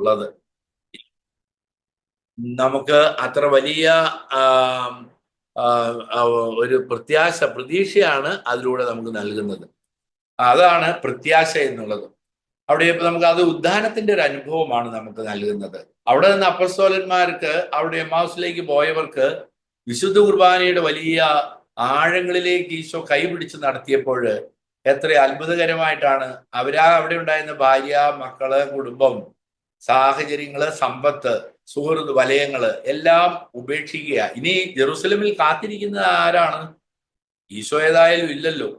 ഉള്ളത്. നമുക്ക് അത്ര വലിയ ഒരു പ്രതീക്ഷയാണ് അതിലൂടെ നമുക്ക് നൽകുന്നത്. അതാണ് പ്രത്യാശ എന്നുള്ളത്. അവിടെ ഇപ്പൊ നമുക്ക് അത് ഉദ്ധാനത്തിന്റെ ഒരു അനുഭവമാണ് നമുക്ക് നൽകുന്നത്. അവിടെ നിന്ന് അപ്പസ്തോലന്മാർക്ക്, അവിടെ എമ്മാവുസിലേക്ക് പോയവർക്ക് വിശുദ്ധ കുർബാനയുടെ വലിയ ആഴങ്ങളിലേക്ക് ഈശോ കൈപിടിച്ച് നടത്തിയപ്പോൾ എത്ര അത്ഭുതകരമായിട്ടാണ് അവിടെ ഉണ്ടായിരുന്ന ഭാര്യ, മക്കള്, കുടുംബം, സാഹചര്യങ്ങള്, സമ്പത്ത്, സുഹൃത്ത് വലയങ്ങള് എല്ലാം ഉപേക്ഷിക്കുക. ഇനി ജെറുസലമിൽ കാത്തിരിക്കുന്നത് ആരാണ്? ഈശോ ഏതായാലും ഇല്ലല്ലോ.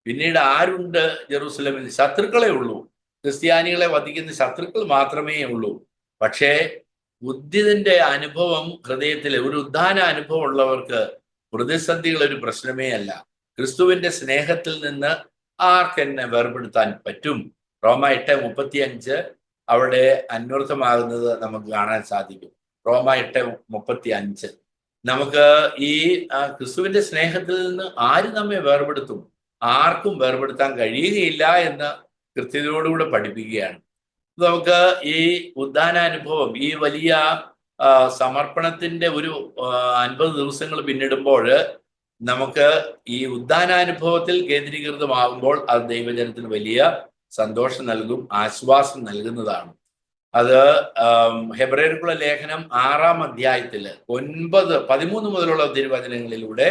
പിന്നീട് ആരുണ്ട് ജെറുസലമിൽ? ശത്രുക്കളെ ഉള്ളൂ. ക്രിസ്ത്യാനികളെ വധിക്കുന്ന ശത്രുക്കൾ മാത്രമേ ഉള്ളൂ. പക്ഷേ ഉദ്ധിതന്റെ അനുഭവം ഹൃദയത്തിൽ, ഒരു ഉദ്ധാന അനുഭവം ഉള്ളവർക്ക് പ്രതിസന്ധികൾ ഒരു പ്രശ്നമേ അല്ല. ക്രിസ്തുവിന്റെ സ്നേഹത്തിൽ നിന്ന് ആർക്കെന്നെ വേർപെടുത്താൻ പറ്റും? റോമ 8:35 അവിടെ അന്വർത്ഥമാകുന്നത് നമുക്ക് കാണാൻ സാധിക്കും. റോമ 8:35 നമുക്ക് ഈ ക്രിസ്തുവിന്റെ സ്നേഹത്തിൽ നിന്ന് ആര് നമ്മെ വേർപെടുത്തും? ആർക്കും വേർപെടുത്താൻ കഴിയുകയില്ല എന്ന് കൃത്യതയോടുകൂടെ പഠിപ്പിക്കുകയാണ്. നമുക്ക് ഈ ഉദ്ധാനാനുഭവം, ഈ വലിയ സമർപ്പണത്തിന്റെ ഒരു 50 ദിവസങ്ങൾ പിന്നിടുമ്പോൾ നമുക്ക് ഈ ഉദ്ധാനാനുഭവത്തിൽ കേന്ദ്രീകൃതമാകുമ്പോൾ അത് ദൈവജനത്തിന് വലിയ സന്തോഷം നൽകും, ആശ്വാസം നൽകുന്നതാണ്. അത് ഹെബ്രായർക്കുള്ള ലേഖനം 6-ാം അധ്യായത്തില് 9-13 മുതലുള്ള തിരുവചനങ്ങളിലൂടെ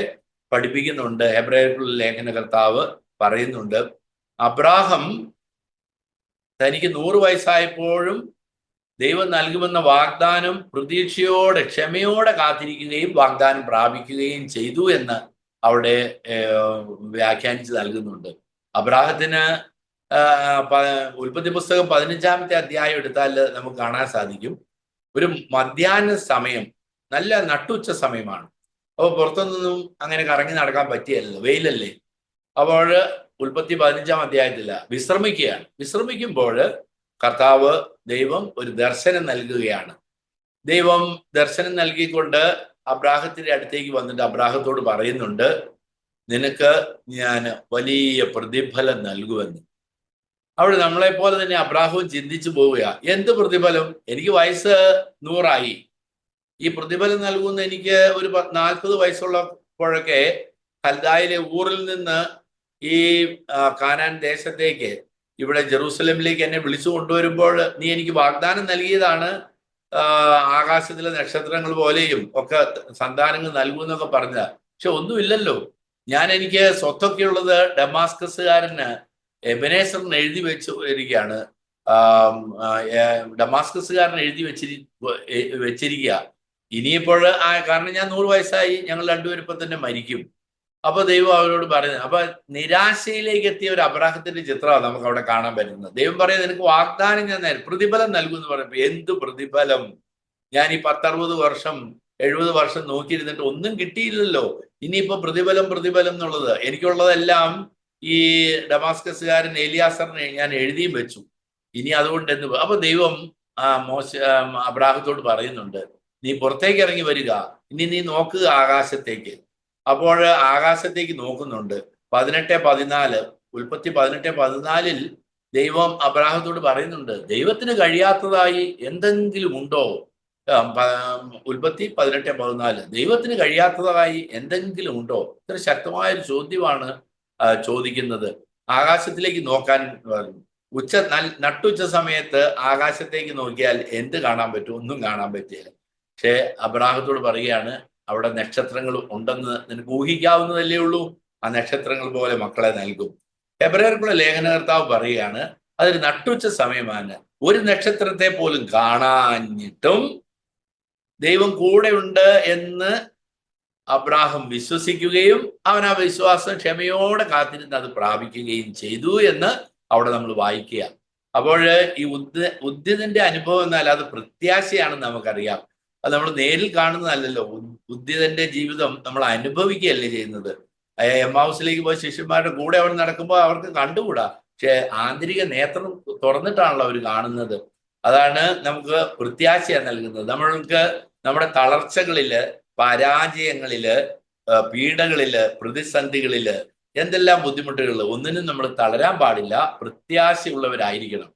പഠിപ്പിക്കുന്നുണ്ട്. ഹെബ്രായർക്കുള്ള ലേഖനകർത്താവ് പറയുന്നുണ്ട്, അബ്രാഹം തനിക്ക് 100 വയസ്സായപ്പോഴും ദൈവം നൽകുമെന്ന വാഗ്ദാനം പ്രതീക്ഷയോടെ, ക്ഷമയോടെ കാത്തിരിക്കുകയും വാഗ്ദാനം പ്രാപിക്കുകയും ചെയ്തു എന്ന് അവിടെ വ്യാഖ്യാനിച്ച് നൽകുന്നുണ്ട്. അബ്രാഹത്തിന് ഉൽപ്പത്തി പുസ്തകം 15-ാമത്തെ അധ്യായം എടുത്താൽ നമുക്ക് കാണാൻ സാധിക്കും, ഒരു മധ്യാഹ്ന സമയം, നല്ല നട്ടുച്ച സമയമാണ്. അപ്പോൾ പുറത്തുനിന്നും അങ്ങനെ കറങ്ങി നടക്കാൻ പറ്റിയല്ലോ, വെയിലല്ലേ. അപ്പോൾ ഉൽപ്പത്തി 15-ാം അധ്യായത്തില വിശ്രമിക്കുകയാണ്. വിശ്രമിക്കുമ്പോൾ കർത്താവ്, ദൈവം ഒരു ദർശനം നൽകുകയാണ്. ദൈവം ദർശനം നൽകിക്കൊണ്ട് അബ്രാഹത്തിന്റെ അടുത്തേക്ക് വന്നിട്ട് അബ്രാഹത്തോട് പറയുന്നുണ്ട്, നിനക്ക് ഞാൻ വലിയ പ്രതിഫലം നൽകുമെന്ന്. അവിടെ നമ്മളെ പോലെ തന്നെ അബ്രാഹവും ചിന്തിച്ചു പോവുക, എന്ത് പ്രതിഫലം? എനിക്ക് വയസ്സ് 100 ഈ പ്രതിഫലം നൽകുന്ന എനിക്ക് ഒരു 40 വയസ്സുള്ളപ്പോഴൊക്കെ കൽദായിലെ ഊറിൽ നിന്ന് ഈ കാനാൻ ദേശത്തേക്ക്, ഇവിടെ ജെറൂസലമിലേക്ക് എന്നെ വിളിച്ചു കൊണ്ടുവരുമ്പോൾ നീ എനിക്ക് വാഗ്ദാനം നൽകിയതാണ്, ആകാശത്തിലെ നക്ഷത്രങ്ങൾ പോലെയും ഒക്കെ സന്താനങ്ങൾ നൽകുമെന്നൊക്കെ പറഞ്ഞ. പക്ഷെ ഒന്നുമില്ലല്ലോ. എനിക്ക് സ്വത്തൊക്കെ ഉള്ളത് ഡമാസ്കസുകാരന് എബനേസറിന് എഴുതി വെച്ചിരിക്കുകയാണ്. ഡമാസ്കസുകാരൻ എഴുതി വെച്ചിരിക്കുക. ഇനിയിപ്പോൾ കാരണം ഞാൻ 100 വയസ്സായി, ഞങ്ങൾ രണ്ടുപേരും ഇപ്പൊ തന്നെ മരിക്കും. അപ്പൊ ദൈവം അവരോട് പറയുന്നത്, അപ്പൊ നിരാശയിലേക്ക് എത്തിയ ഒരു അബ്രാഹത്തിന്റെ ചിത്രമാണ് നമുക്ക് അവിടെ കാണാൻ പറ്റുന്നത്. ദൈവം പറയുന്നത്, നിനക്ക് വാഗ്ദാനം ഞാൻ പ്രതിഫലം നൽകും എന്ന് പറയുമ്പോൾ എന്ത് പ്രതിഫലം? ഞാൻ ഈ 10-60 വർഷം 70 വർഷം നോക്കിയിരുന്നിട്ട് ഒന്നും കിട്ടിയില്ലല്ലോ. ഇനിയിപ്പോ പ്രതിഫലം എന്നുള്ളത്, എനിക്കുള്ളതെല്ലാം ഈ ഡമാസ്കസുകാരൻ എലിയാസറിനെ ഞാൻ എഴുതിയും വെച്ചു, ഇനി അതുകൊണ്ട് എന്ത്? അപ്പൊ ദൈവം അബ്രാഹത്തോട് പറയുന്നുണ്ട്, നീ പുറത്തേക്ക് ഇറങ്ങി വരിക, ഇനി നീ നോക്കുക ആകാശത്തേക്ക്. അപ്പോൾ ആകാശത്തേക്ക് നോക്കുന്നുണ്ട്. 18:14 ഉൽപ്പത്തി 18:14 ദൈവം അബ്രാഹത്തോട് പറയുന്നുണ്ട്, ദൈവത്തിന് കഴിയാത്തതായി എന്തെങ്കിലും ഉണ്ടോ? ഉൽപ്പത്തി 18:14 ദൈവത്തിന് കഴിയാത്തതായി എന്തെങ്കിലും ഉണ്ടോ? ഇത്ര ശക്തമായൊരു ചോദ്യമാണ് ചോദിക്കുന്നത്. ആകാശത്തിലേക്ക് നോക്കാൻ പറഞ്ഞു. നട്ടുച്ച സമയത്ത് ആകാശത്തേക്ക് നോക്കിയാൽ എന്ത് കാണാൻ പറ്റും? ഒന്നും കാണാൻ പറ്റില്ല. പക്ഷെ അബ്രാഹത്തോട് പറയുകയാണ്, അവിടെ നക്ഷത്രങ്ങൾ ഉണ്ടെന്ന് നിനക്ക് ഊഹിക്കാവുന്നതല്ലേ ഉള്ളൂ, ആ നക്ഷത്രങ്ങൾ പോലെ മക്കളെ നൽകും. ഹെബ്രായർക്കുള്ള ലേഖനകർത്താവ് പറയുകയാണ്, അതൊരു നട്ടുച്ച സമയമാണ്, ഒരു നക്ഷത്രത്തെ പോലും കാണാഞ്ഞിട്ടും ദൈവം കൂടെ ഉണ്ട് എന്ന് അബ്രാഹം വിശ്വസിക്കുകയും അവൻ ആ വിശ്വാസം ക്ഷമയോടെ കാത്തിരുന്ന് അത് പ്രാപിക്കുകയും ചെയ്തു എന്ന് അവിടെ നമ്മൾ വായിക്കുക. അപ്പോൾ ഈ ഉദ്ധിതന്റെ അനുഭവം എന്നാൽ അത് പ്രത്യാശയാണെന്ന് നമുക്കറിയാം. അത് നമ്മൾ നേരിൽ കാണുന്നതല്ലല്ലോ. ഉദ്ധിതന്റെ ജീവിതം നമ്മൾ അനുഭവിക്കുകയല്ലേ ചെയ്യുന്നത്. എമ്മാവുസിലേക്ക് പോയ ശിഷ്യന്മാരുടെ കൂടെ അവിടെ നടക്കുമ്പോൾ അവർക്ക് കണ്ടുകൂടാ, പക്ഷെ ആന്തരിക നേത്രം തുറന്നിട്ടാണല്ലോ അവർ കാണുന്നത്. അതാണ് നമുക്ക് പ്രത്യാശ നൽകുന്നത്. നമ്മൾക്ക് നമ്മുടെ തളർച്ചകളില്, പരാജയങ്ങളില്, പീഡകളില്, പ്രതിസന്ധികളില്, എന്തെല്ലാം ബുദ്ധിമുട്ടുകളിൽ ഒന്നിനും നമ്മൾ തളരാൻ പാടില്ല. പ്രത്യാശയുള്ളവരായിരിക്കണം.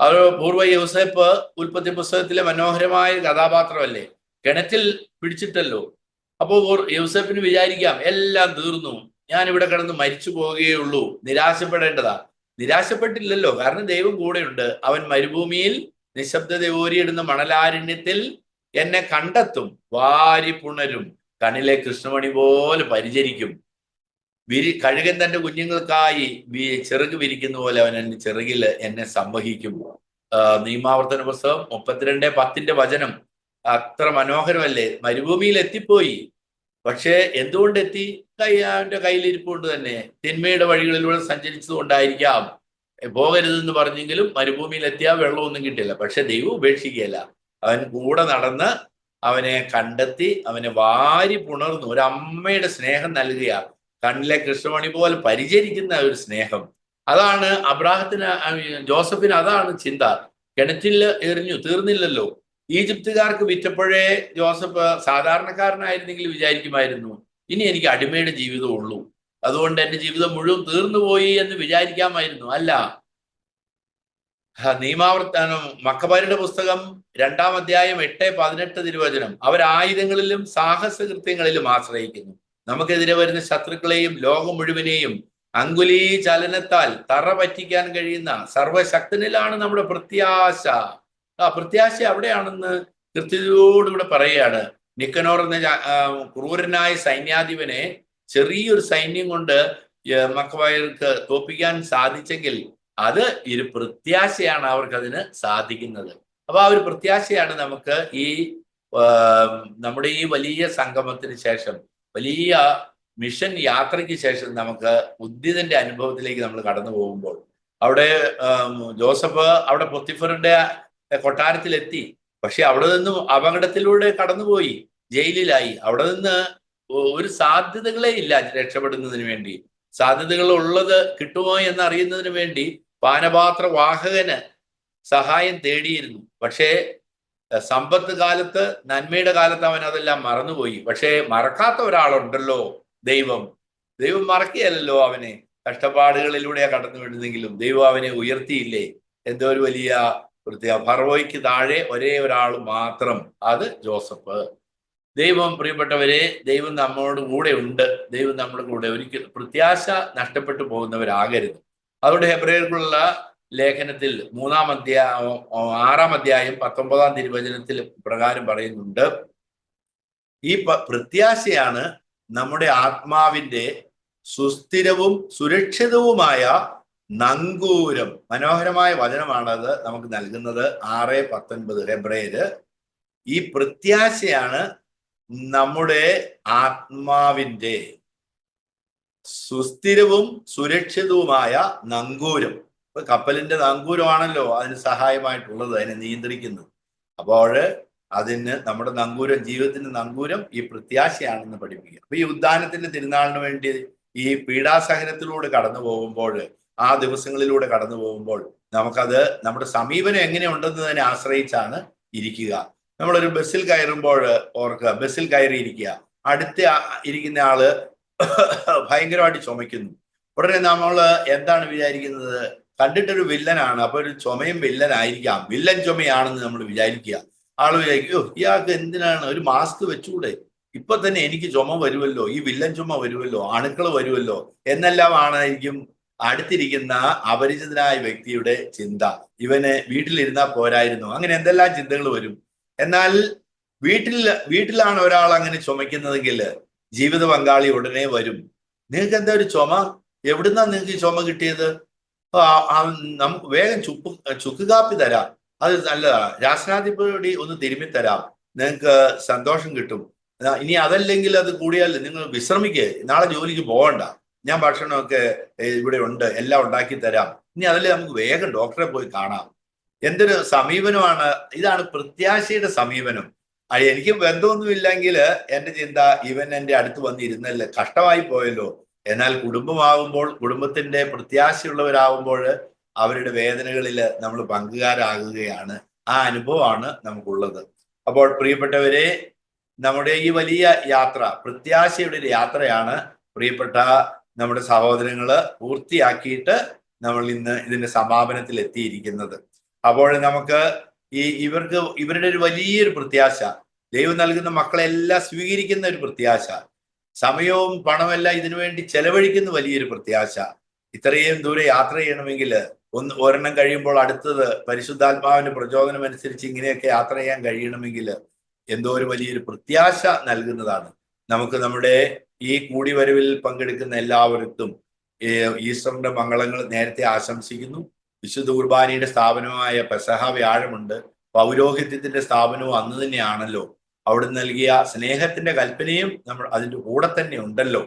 അവർ പൂർവ്വ യൗസേപ്പ് ഉൽപ്പത്തി പുസ്തകത്തിലെ മനോഹരമായ കഥാപാത്രമല്ലേ, കിണറ്റിൽ പിടിച്ചിട്ടല്ലോ. അപ്പോൾ യൗസേപ്പിന് വിചാരിക്കാം എല്ലാം തീർന്നു, ഞാൻ ഇവിടെ കിടന്ന് മരിച്ചു പോവുകയുള്ളൂ, നിരാശപ്പെടേണ്ടതാ. നിരാശപ്പെട്ടില്ലല്ലോ, കാരണം ദൈവം കൂടെയുണ്ട്. അവൻ മരുഭൂമിയിൽ നിശബ്ദത ഊരിയിടുന്ന മണലാരണ്യത്തിൽ എന്നെ കണ്ടെത്തും, വാരി പുണരും, കണ്ണിലെ കൃഷ്ണമണി പോലെ പരിചരിക്കും. കഴുകൻ തന്റെ കുഞ്ഞുങ്ങൾക്കായി ചിറക് വിരിക്കുന്ന പോലെ അവൻ എന്റെ ചിറകിൽ എന്നെ സംവഹിക്കും. നിയമാവർത്തന പുസ്തകം 32:10 അത്ര മനോഹരമല്ലേ. മരുഭൂമിയിൽ എത്തിപ്പോയി, പക്ഷേ എന്തുകൊണ്ട് എത്തി? അവന്റെ കയ്യിലിരിപ്പുകൊണ്ട് തന്നെ. തിന്മയുടെ വഴികളിലൂടെ സഞ്ചരിച്ചത് കൊണ്ടായിരിക്കാം പോകരുതെന്ന് പറഞ്ഞെങ്കിലും മരുഭൂമിയിൽ എത്തിയാൽ വെള്ളമൊന്നും കിട്ടില്ല. പക്ഷെ ദൈവം ഉപേക്ഷിക്കുകയല്ല, അവൻ കൂടെ നടന്ന് അവനെ കണ്ടെത്തി അവനെ വാരി പുണർന്നു. ഒരു അമ്മയുടെ സ്നേഹം നൽകുക, കണ്ണിലെ കൃഷ്ണമണി പോലെ പരിചരിക്കുന്ന ഒരു സ്നേഹം. അതാണ് അബ്രാഹത്തിന്, ജോസഫിന് അതാണ് ചിന്ത. കിണറ്റിൽ എറിഞ്ഞു, തീർന്നില്ലല്ലോ. ഈജിപ്തുകാർക്ക് വിറ്റപ്പോഴേ ജോസഫ് സാധാരണക്കാരനായിരുന്നെങ്കിൽ വിചാരിക്കുമായിരുന്നു, ഇനി എനിക്ക് അടിമയുടെ ജീവിതം ഉള്ളൂ, അതുകൊണ്ട് എൻ്റെ ജീവിതം മുഴുവൻ തീർന്നുപോയി എന്ന് വിചാരിക്കാമായിരുന്നു. അല്ല, നിയമാവർത്തനം മക്കബാരുടെ പുസ്തകം 2-ാം അധ്യായം 8-18 അവരായുധങ്ങളിലും സാഹസകൃത്യങ്ങളിലും ആശ്രയിക്കുന്നു. നമുക്കെതിരെ വരുന്ന ശത്രുക്കളെയും ലോകം മുഴുവനെയും അങ്കുലീ ചലനത്താൽ തറ പറ്റിക്കാൻ കഴിയുന്ന സർവശക്തനിലാണ് നമ്മുടെ പ്രത്യാശ. ആ പ്രത്യാശ അവിടെയാണെന്ന് കൃത്യതയോടുകൂടെ പറയുകയാണ്. നിക്കനോർ എന്ന ക്രൂരനായ സൈന്യാധിപനെ ചെറിയൊരു സൈന്യം കൊണ്ട് മക്കബായർക്ക് തോൽപ്പിക്കാൻ സാധിച്ചെങ്കിൽ അത് ഒരു പ്രത്യാശയാണ് അവർക്കതിന് സാധിക്കുന്നത്. അപ്പൊ ആ ഒരു പ്രത്യാശയാണ് നമുക്ക് ഈ നമ്മുടെ ഈ വലിയ സംഗമത്തിന് ശേഷം, വലിയ മിഷൻ യാത്രയ്ക്ക് ശേഷം നമുക്ക് ഉദ്ധിതന്റെ അനുഭവത്തിലേക്ക് നമ്മൾ കടന്നു പോകുമ്പോൾ, അവിടെ ജോസഫ് അവിടെ പൊത്തിഫറിന്റെ കൊട്ടാരത്തിലെത്തി. പക്ഷെ അവിടെ നിന്നും അപകടത്തിലൂടെ കടന്നുപോയി, ജയിലിലായി. അവിടെ നിന്ന് ഒരു സാധ്യതകളെ ഇല്ല രക്ഷപ്പെടുന്നതിന് വേണ്ടി. സാധ്യതകൾ ഉള്ളത് കിട്ടുമോ എന്ന് അറിയുന്നതിന് വേണ്ടി പാനപാത്ര വാഹകന് സഹായം തേടിയിരുന്നു. പക്ഷേ സമ്പത്ത് കാലത്ത്, നന്മയുടെ കാലത്ത് അവൻ അതെല്ലാം മറന്നുപോയി. പക്ഷേ മറക്കാത്ത ഒരാളുണ്ടല്ലോ, ദൈവം. ദൈവം മറക്കുകയല്ലോ അവനെ. കഷ്ടപ്പാടുകളിലൂടെ കടന്നു വിടുന്നെങ്കിലും ദൈവം അവനെ ഉയർത്തിയില്ലേ. എന്തോ ഒരു വലിയ പ്രത്യേക. ഫറവോയ്ക്ക് താഴെ ഒരേ ഒരാൾ മാത്രം, അത് ജോസഫ്. ദൈവം, പ്രിയപ്പെട്ടവരെ, ദൈവം നമ്മോട് കൂടെ ഉണ്ട്. ദൈവം നമ്മുടെ കൂടെ. ഒരിക്കലും പ്രത്യാശ നഷ്ടപ്പെട്ടു പോകുന്നവരാകരുത്. അതുകൊണ്ട് ഹെബ്രായർക്കുള്ള ലേഖനത്തിൽ 6-ാം അധ്യായം 19 പ്രകാരം പറയുന്നുണ്ട്, ഈ പ്രത്യാശയാണ് നമ്മുടെ ആത്മാവിന്റെ സുസ്ഥിരവും സുരക്ഷിതവുമായ നങ്കൂരം. മനോഹരമായ വചനമാണത് നമുക്ക് നൽകുന്നത്. 6:19 ഹെബ്രായര്. ഈ പ്രത്യാശയാണ് നമ്മുടെ ആത്മാവിന്റെ സുസ്ഥിരവും സുരക്ഷിതവുമായ നങ്കൂരം. ഇപ്പൊ കപ്പലിന്റെ നങ്കൂരമാണല്ലോ അതിന് സഹായമായിട്ടുള്ളത്, അതിനെ നിയന്ത്രിക്കുന്നത്. അപ്പോൾ അതിന് നമ്മുടെ നങ്കൂരം, ജീവിതത്തിന്റെ നങ്കൂരം ഈ പ്രത്യാശയാണെന്ന് പഠിപ്പിക്കുക. അപ്പൊ ഈ ഉദ്ധാനത്തിന്റെ തിരുനാളിന് വേണ്ടി ഈ പീഡാസഹനത്തിലൂടെ കടന്നു പോകുമ്പോൾ, ആ ദിവസങ്ങളിലൂടെ കടന്നു പോകുമ്പോൾ നമുക്കത് നമ്മുടെ സമീപനം എങ്ങനെയുണ്ടെന്നതിനെ ആശ്രയിച്ചാണ് ഇരിക്കുക. നമ്മളൊരു ബസ്സിൽ കയറുമ്പോൾ ഓർക്കുക, ബസ്സിൽ കയറി ഇരിക്കുക, അടുത്ത ഇരിക്കുന്ന ആള് ഭയങ്കരമായിട്ട് ചുമയ്ക്കുന്നു. ഉടനെ നമ്മൾ എന്താണ് വിചാരിക്കുന്നത്? കണ്ടിട്ടൊരു വില്ലനാണ്, അപ്പൊ ഒരു ചുമയും വില്ലനായിരിക്കാം, വില്ലൻ ചുമയാണെന്ന് നമ്മൾ വിചാരിക്കുക. ആള് വിചാരിക്കും, ഇയാൾക്ക് എന്തിനാണ് ഒരു മാസ്ക് വെച്ചുകൂടെ, ഇപ്പൊ തന്നെ എനിക്ക് ചുമ വരുമല്ലോ, ഈ വില്ലൻ ചുമ വരുമല്ലോ, അണുക്കൾ വരുമല്ലോ എന്നെല്ലാം ആണായിരിക്കും അടുത്തിരിക്കുന്ന അപരിചിതനായ വ്യക്തിയുടെ ചിന്ത. ഇവന് വീട്ടിലിരുന്നാൽ പോരായിരുന്നു, അങ്ങനെ എന്തെല്ലാം ചിന്തകൾ വരും. എന്നാൽ വീട്ടിലാണ് ഒരാൾ അങ്ങനെ ചുമയ്ക്കുന്നതെങ്കിൽ ജീവിത പങ്കാളി ഉടനെ വരും. നിങ്ങൾക്ക് എന്താ ഒരു ചുമ? എവിടുന്നാ നിങ്ങൾക്ക് ഈ ചുമ കിട്ടിയത്? നമുക്ക് വേഗം ചുക്ക് കാപ്പി തരാം, അത് നല്ലതാണ്. രാസനാധിപതി ഒന്ന് തിരുമ്മി തരാം, നിങ്ങൾക്ക് സന്തോഷം കിട്ടും. ഇനി അതല്ലെങ്കിൽ അത് കൂടിയാൽ നിങ്ങൾ വിശ്രമിക്കുക, നാളെ ജോലിക്ക് പോകണ്ട, ഞാൻ ഭക്ഷണമൊക്കെ ഇവിടെ ഉണ്ട്, എല്ലാം ഉണ്ടാക്കി തരാം. ഇനി അതല്ലേ നമുക്ക് വേഗം ഡോക്ടറെ പോയി കാണാം. എന്തൊരു സമീപനമാണ്! ഇതാണ് പ്രത്യാശയുടെ സമീപനം. എനിക്ക് ബന്ധമൊന്നുമില്ലെങ്കിൽ എൻ്റെ ചിന്ത, ഇവൻ എൻ്റെ അടുത്ത് വന്നിരുന്നല്ലേ, കഷ്ടമായി പോയല്ലോ. എന്നാൽ കുടുംബമാകുമ്പോൾ, കുടുംബത്തിന്റെ പ്രത്യാശയുള്ളവരാകുമ്പോൾ അവരുടെ വേദനകളിൽ നമ്മൾ പങ്കുകാരാകുകയാണ്. ആ അനുഭവമാണ് നമുക്കുള്ളത്. അപ്പോൾ പ്രിയപ്പെട്ടവരെ, നമ്മുടെ ഈ വലിയ യാത്ര പ്രത്യാശയുടെ ഒരു യാത്രയാണ്. പ്രിയപ്പെട്ട നമ്മുടെ സഹോദരങ്ങള് പൂർത്തിയാക്കിയിട്ട് നമ്മൾ ഇന്ന് ഇതിന്റെ സമാപനത്തിൽ എത്തിയിരിക്കുന്നത്. അപ്പോൾ നമുക്ക് ഇവരുടെ ഒരു വലിയൊരു പ്രത്യാശ, ദൈവം നൽകുന്ന മക്കളെല്ലാം സ്വീകരിക്കുന്ന ഒരു പ്രത്യാശ, സമയവും പണമെല്ലാം ഇതിനു വേണ്ടി ചെലവഴിക്കുന്ന വലിയൊരു പ്രത്യാശ. ഇത്രയും ദൂരെ യാത്ര ചെയ്യണമെങ്കിൽ ഒരെണ്ണം കഴിയുമ്പോൾ അടുത്തത് പരിശുദ്ധാത്മാവിന്റെ പ്രചോദനം അനുസരിച്ച് ഇങ്ങനെയൊക്കെ യാത്ര ചെയ്യാൻ കഴിയണമെങ്കിൽ എന്തോ ഒരു വലിയൊരു പ്രത്യാശ നൽകുന്നതാണ്. നമുക്ക് നമ്മുടെ ഈ കൂടിവരവിൽ പങ്കെടുക്കുന്ന എല്ലാവർക്കും ഈസ്റ്ററിന്റെ മംഗളങ്ങൾ നേരത്തെ ആശംസിക്കുന്നു. വിശുദ്ധ കുർബാനയുടെ സ്ഥാപനമായ പെസഹ വ്യാഴമുണ്ട്. പൗരോഹിത്യത്തിന്റെ സ്ഥാപനവും അന്ന് തന്നെയാണല്ലോ. അവിടെ നൽകിയ സ്നേഹത്തിന്റെ കൽപ്പനയും നമ്മൾ അതിൻ്റെ കൂടെ തന്നെ ഉണ്ടല്ലോ.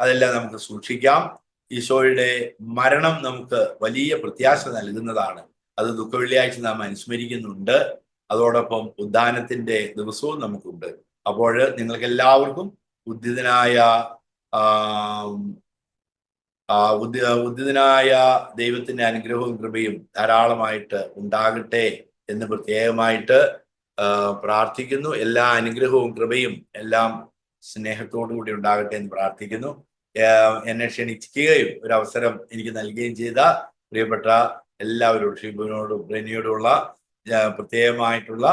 അതെല്ലാം നമുക്ക് സൂക്ഷിക്കാം. ഈശോയുടെ മരണം നമുക്ക് വലിയ പ്രത്യാശ നൽകുന്നതാണ്. അത് ദുഃഖവെള്ളിയാഴ്ച നാം അനുസ്മരിക്കുന്നുണ്ട്. അതോടൊപ്പം ഉദ്ധാനത്തിന്റെ ദിവസവും നമുക്കുണ്ട്. അപ്പോൾ നിങ്ങൾക്ക് എല്ലാവർക്കും ഉദ്ധിതനായ ദൈവത്തിന്റെ അനുഗ്രഹവും കൃപയും ധാരാളമായിട്ട് ഉണ്ടാകട്ടെ എന്ന് പ്രത്യേകമായിട്ട് പ്രാർത്ഥിക്കുന്നു. എല്ലാ അനുഗ്രഹവും കൃപയും എല്ലാം സ്നേഹത്തോടു കൂടി ഉണ്ടാകട്ടെ എന്ന് പ്രാർത്ഥിക്കുന്നു. എന്നെ ക്ഷണിക്കുകയും ഒരു അവസരം എനിക്ക് നൽകുകയും ചെയ്ത പ്രിയപ്പെട്ട എല്ലാവരോടും, ഷിബുവിനോടും ബ്രെനിയോടുമുള്ള പ്രത്യേകമായിട്ടുള്ള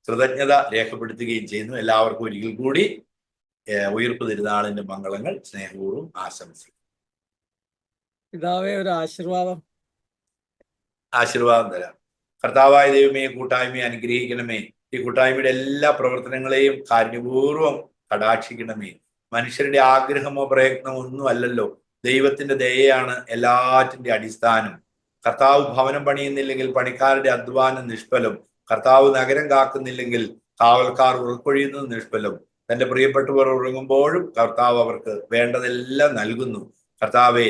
കൃതജ്ഞത രേഖപ്പെടുത്തുകയും ചെയ്യുന്നു. എല്ലാവർക്കും ഒരിക്കൽ കൂടി ഉയർപ്പ് തിരുനാളിന്റെ മംഗളങ്ങൾ സ്നേഹപൂർവ്വം ആശംസിക്കുന്നു. പിതാവേ, ഒരു ആശീർവാദം തരാം. കർത്താവായ ദൈവമേ, കൂട്ടായ്മയെ അനുഗ്രഹിക്കണമേ. ഈ കൂട്ടായ്മയുടെ എല്ലാ പ്രവർത്തനങ്ങളെയും കാരുണ്യപൂർവ്വം കടാക്ഷിക്കണമേ. മനുഷ്യരുടെ ആഗ്രഹമോ പ്രയത്നമോ ഒന്നും അല്ലല്ലോ, ദൈവത്തിന്റെ ദയയാണ് എല്ലാറ്റിന്റെ അടിസ്ഥാനം. കർത്താവ് ഭവനം പണിയുന്നില്ലെങ്കിൽ പണിക്കാരുടെ അധ്വാനം നിഷ്ഫലം. കർത്താവ് നഗരം കാക്കുന്നില്ലെങ്കിൽ കാവൽക്കാർ ഉറക്കൊഴിയുന്നത് നിഷ്ഫലം. തന്റെ പ്രിയപ്പെട്ടവർ ഉറങ്ങുമ്പോഴും കർത്താവ് അവർക്ക് വേണ്ടതെല്ലാം നൽകുന്നു. കർത്താവെ,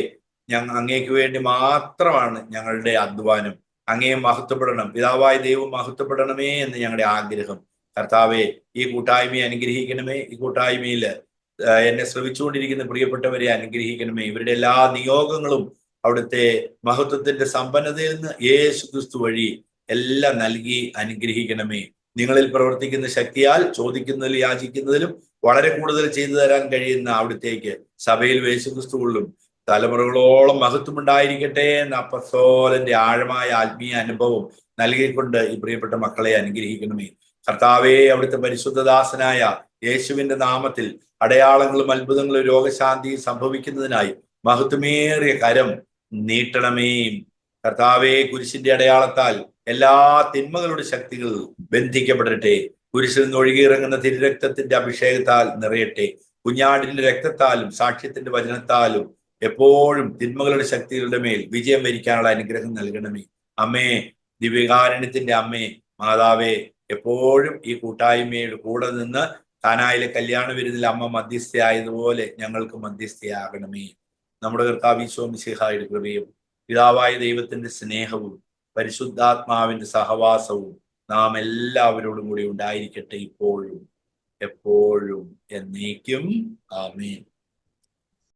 അങ്ങേക്ക് വേണ്ടി മാത്രമാണ് ഞങ്ങളുടെ അധ്വാനം. അങ്ങയെ മഹത്വപ്പെടണം, പിതാവായ ദൈവം മഹത്വപ്പെടണമേ എന്ന് ഞങ്ങളുടെ ആഗ്രഹം. കർത്താവെ, ഈ കൂട്ടായ്മയെ അനുഗ്രഹിക്കണമേ. ഈ കൂട്ടായ്മയിൽ എന്നെ ശ്രമിച്ചുകൊണ്ടിരിക്കുന്ന പ്രിയപ്പെട്ടവരെ അനുഗ്രഹിക്കണമേ. ഇവരുടെ എല്ലാ നിയോഗങ്ങളും അവിടുത്തെ മഹത്വത്തിന്റെ സമ്പന്നതയിൽ നിന്ന് യേശു ക്രിസ്തു വഴി എല്ലാം നൽകി അനുഗ്രഹിക്കണമേ. നിങ്ങളിൽ പ്രവർത്തിക്കുന്ന ശക്തിയാൽ ചോദിക്കുന്നതിലും യാചിക്കുന്നതിലും വളരെ കൂടുതൽ ചെയ്തു തരാൻ കഴിയുന്ന അവിടുത്തേക്ക് സഭയിൽ യേശു ക്രിസ്തുവിലും തലമുറകളോളം മഹത്വം ഉണ്ടായിരിക്കട്ടെ എന്ന അപ്പസ്തോലന്റെ ആഴമായ ആത്മീയ അനുഭവം നൽകിക്കൊണ്ട് ഈ പ്രിയപ്പെട്ട മക്കളെ അനുഗ്രഹിക്കണമേ. കർത്താവേ, അവിടുത്തെ പരിശുദ്ധദാസനായ യേശുവിന്റെ നാമത്തിൽ അടയാളങ്ങളും അത്ഭുതങ്ങളും രോഗശാന്തി സംഭവിക്കുന്നതിനായി മഹത്വമേറിയ കരം നീട്ടണമേ. കർത്താവേ, കുരിശിന്റെ അടയാളത്താൽ എല്ലാ തിന്മകളുടെ ശക്തികൾ ബന്ധിക്കപ്പെടട്ടെ. കുരിശിൽ നിന്ന് ഒഴുകിയിറങ്ങുന്ന തിരുരക്തത്തിന്റെ അഭിഷേകത്താൽ നിറയട്ടെ. കുഞ്ഞാടിന്റെ രക്തത്താലും സാക്ഷ്യത്തിന്റെ വചനത്താലും എപ്പോഴും തിന്മകളുടെ ശക്തികളുടെ മേൽ വിജയം വരിക്കാനുള്ള അനുഗ്രഹം നൽകണമേ. അമ്മേ, ദിവ്യകാരുണ്യത്തിന്റെ അമ്മേ, മാതാവേ, എപ്പോഴും ഈ കൂട്ടായ്മയുടെ കൂടെ നിന്ന് കാനായിലെ കല്യാണ വിരുന്നിൽ അമ്മ മധ്യസ്ഥയായതുപോലെ ഞങ്ങൾക്ക് മധ്യസ്ഥയാകണമേ. നമ്മുടെ കർത്താവ് ഈശോ മിശിഹായുടെ കൃപയും പിതാവായ ദൈവത്തിന്റെ സ്നേഹവും പരിശുദ്ധാത്മാവിന്റെ സഹവാസവും നാം എല്ലാവരോടും കൂടി ഉണ്ടായിരിക്കട്ടെ, ഇപ്പോഴും എപ്പോഴും എന്നേക്കും. ആമേൻ.